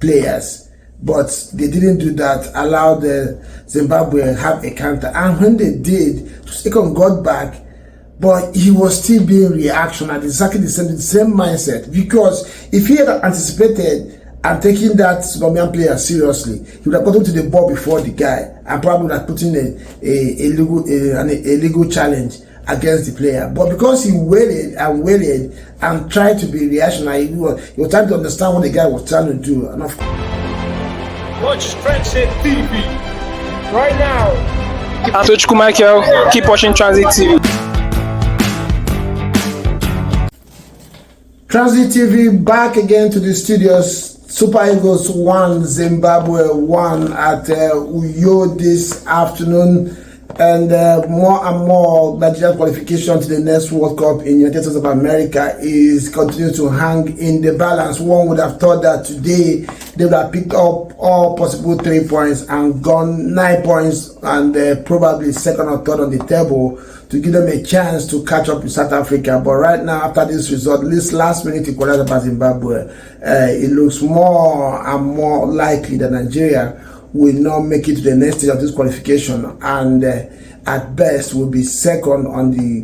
players, but they didn't do that, allow the Zimbabwe have a counter. And when they did, Ekong got back, but he was still being reactionary, exactly the same mindset. Because if he had anticipated and taking that Zimbabwean player seriously, he would have gotten to the ball before the guy and probably would have put in a legal challenge against the player. But because he waited and tried to be reactionary, he was trying to understand what the guy was trying to do. And of Watch Transit TV right now. I'm Tochku Michael. Keep watching Transit TV. Transit TV back again to the studios. Super Eagles won, Zimbabwe won at Uyo this afternoon. And more and more Nigerian qualification to the next World Cup in United States of America is continuing to hang in the balance. One would have thought that today they would have picked up all possible 3 points and gone 9 points and probably second or third on the table to give them a chance to catch up with South Africa. But right now, after this result, this last minute equalizer by Zimbabwe, it looks more and more likely that Nigeria will not make it to the next stage of this qualification, and at best will be second on their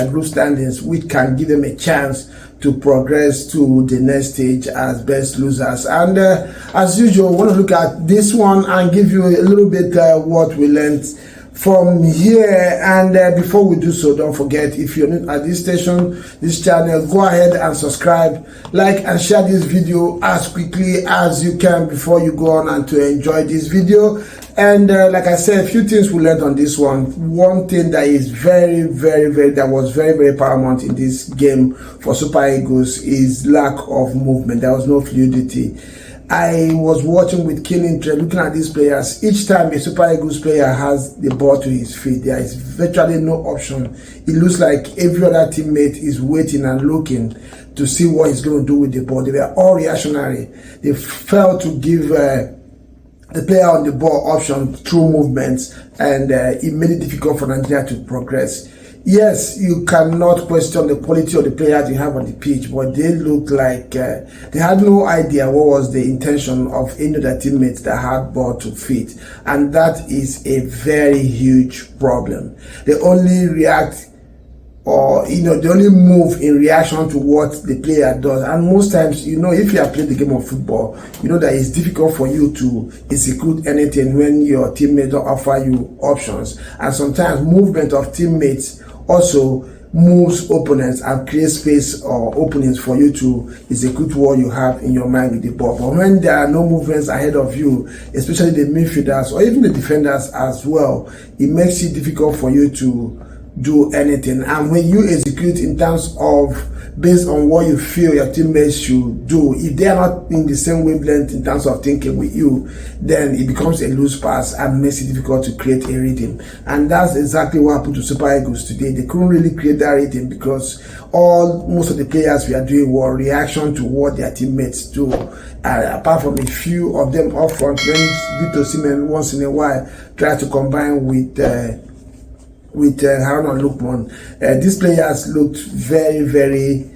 group standings, which can give them a chance to progress to the next stage as best losers. And as usual, I want to look at this one and give you a little bit what we learned from here. And before we do so, don't forget, if you're new at this station, this channel, go ahead and subscribe, like and share this video as quickly as you can before you go on and to enjoy this video. And like I said, a few things we learned on this one. One thing that is that was very paramount in this game for Super Eagles is lack of movement. There was no fluidity. I was watching with keen interest, looking at these players. Each time a Super Eagles player has the ball to his feet, there is virtually no option. It looks like every other teammate is waiting and looking to see what he's going to do with the ball. They were all reactionary. They failed to give the player on the ball option through movements, and it made it difficult for Nigeria to progress. Yes, you cannot question the quality of the players you have on the pitch, but they look like they had no idea what was the intention of any of their teammates that had ball to feet, and that is a very huge problem. They only react, or they only move in reaction to what the player does. And most times, if you have played the game of football, you know that it's difficult for you to execute anything when your teammates don't offer you options. And sometimes movement of teammates also moves opponents and creates space or openings for you to execute what you have in your mind with the ball. But when there are no movements ahead of you, especially the midfielders or even the defenders as well, it makes it difficult for you to do anything. And when you execute in terms of based on what you feel your teammates should do, if they are not in the same wavelength in terms of thinking with you, then it becomes a loose pass and makes it difficult to create a rhythm. And that's exactly what happened to Super Eagles today. They couldn't really create that rhythm because most of the players we are doing were reaction to what their teammates do. Apart from a few of them up front, when Victor Osimhen once in a while try to combine with Haruna Lukman. These players looked very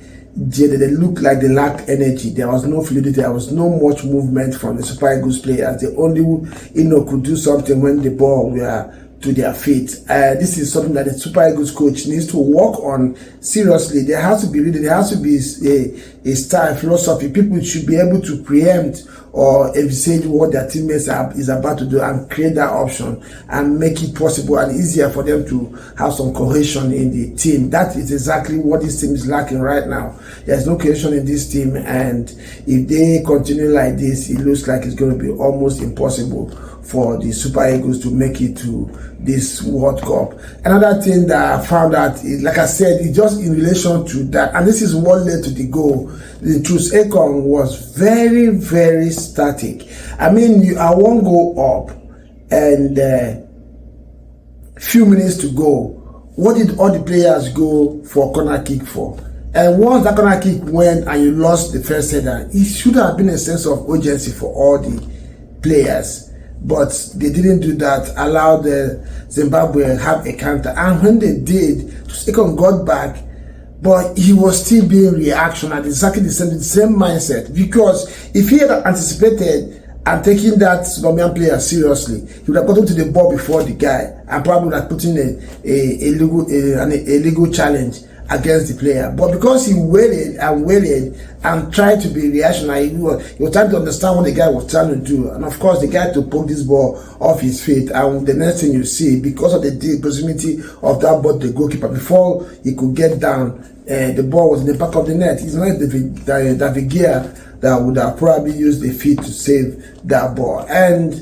jaded. They looked like they lacked energy. There was no fluidity. There was no much movement from the Super Eagles players. They only could do something when the ball were to their feet. This is something that the Super Eagles coach needs to work on seriously. There has to be a style, philosophy. People should be able to preempt or envisage what their teammates is about to do and create that option and make it possible and easier for them to have some cohesion in the team. That is exactly what this team is lacking right now. There's no cohesion in this team, and if they continue like this, it looks like it's going to be almost impossible for the Super Eagles to make it to this World Cup. Another thing that I found out is, like I said, it's just in relation to that, and this is what led to the goal. The truth, Ekong was very static. I mean, I won't go up, and few minutes to go. What did all the players go for corner kick for? And once that corner kick went and you lost the first header, it should have been a sense of urgency for all the players. But they didn't do that, allow the Zimbabwe have a counter. And when they did, Ekong got back, but he was still being reactionary, exactly the same mindset. Because if he had anticipated and taking that Zimbabwean player seriously, he would have gotten to the ball before the guy and probably would have put in a legal challenge against the player. But because he waited and tried to be reactionary, he was trying to understand what the guy was trying to do. And of course, the guy to poke this ball off his feet. And the next thing you see, because of the proximity of that ball to the goalkeeper, before he could get down, the ball was in the back of the net. It's not the gear that would have probably used the feet to save that ball. And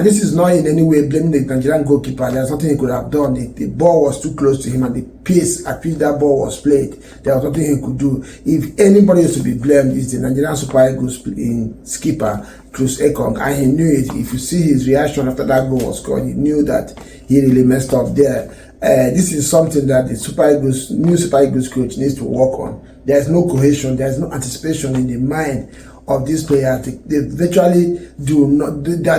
this is not in any way blaming the Nigerian goalkeeper. There's nothing he could have done. The ball was too close to him, and the pace at which that ball was played, there was nothing he could do. If anybody is to be blamed, it's the Nigerian Super Eagles skipper, Chris Ekong, and he knew it. If you see his reaction after that goal was scored, he knew that he really messed up there. This is something that the new Super Eagles coach needs to work on. There's no cohesion, there's no anticipation in the mind of these players. They are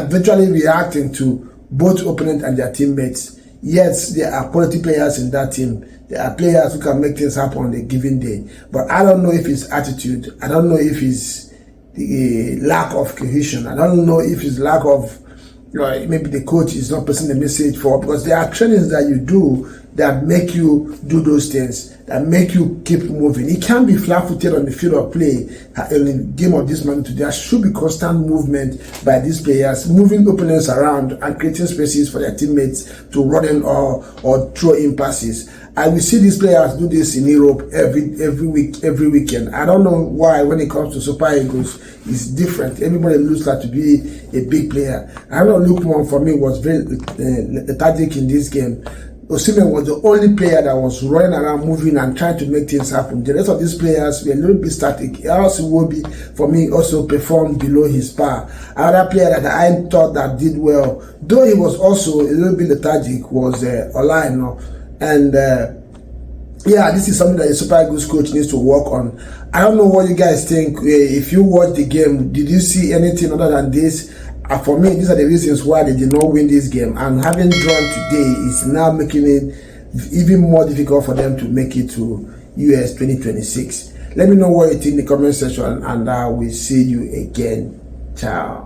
virtually reacting to both opponent and their teammates. Yes, there are quality players in that team. There are players who can make things happen on a given day. But I don't know if it's attitude. I don't know if it's the lack of cohesion. I don't know if it's lack of, maybe the coach is not passing the message for, because there are trainings that you do that make you do those things, that make you keep moving. It can't be flat-footed on the field of play in the game of this magnitude. There should be constant movement by these players, moving opponents around and creating spaces for their teammates to run in or throw in passes. I will see these players do this in Europe every weekend. I don't know why when it comes to Super Eagles, it's different. Everybody looks like to be a big player. I know Lukman for me was very lethargic in this game. Osimhen was the only player that was running around, moving and trying to make things happen. The rest of these players were a little bit static. Also, Iwobi, for me, also performed below his par. Another player that I thought that did well, though he was also a little bit lethargic, was Olaino. And yeah, this is something that the Super Eagles coach needs to work on. I don't know what you guys think. If you watched the game, did you see anything other than this? For me, these are the reasons why they did not win this game. And having drawn today is now making it even more difficult for them to make it to US 2026. Let me know what you think in the comment section, and I will see you again. Ciao.